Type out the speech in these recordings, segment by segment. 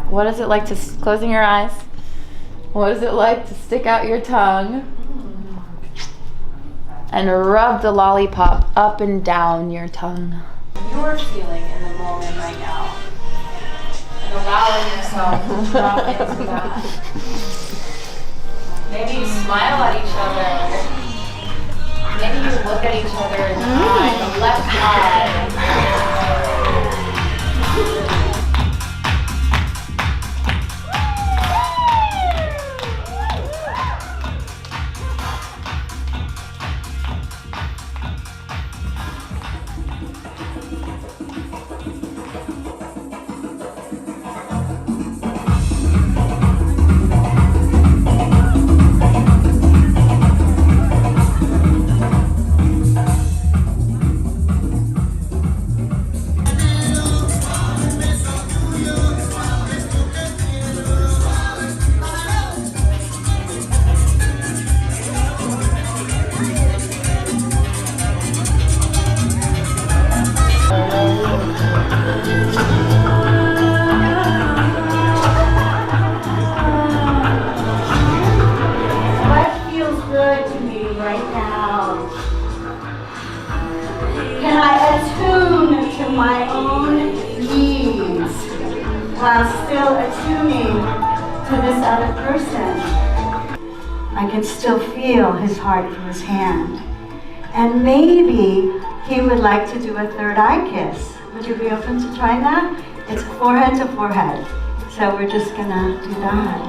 What is it like to, closing your eyes? What is it like to stick out your tongue and rub the lollipop up and down your tongue? You're feeling in the moment right now. And allowing yourself to drop into that. Maybe you smile at each other. Maybe you look at each other in the eye, the left eye. While still attuning to this other person, I can still feel his heart through his hand. And maybe he would like to do a third eye kiss. Would you be open to trying that? It's forehead to forehead. So we're just gonna do that.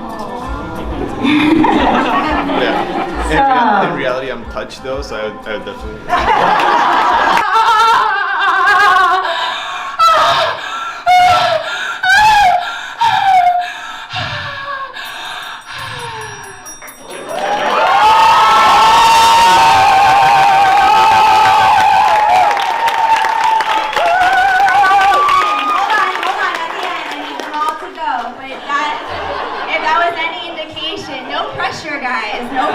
Yeah. In reality, I'm touched though, so I would definitely. No pressure, guys. No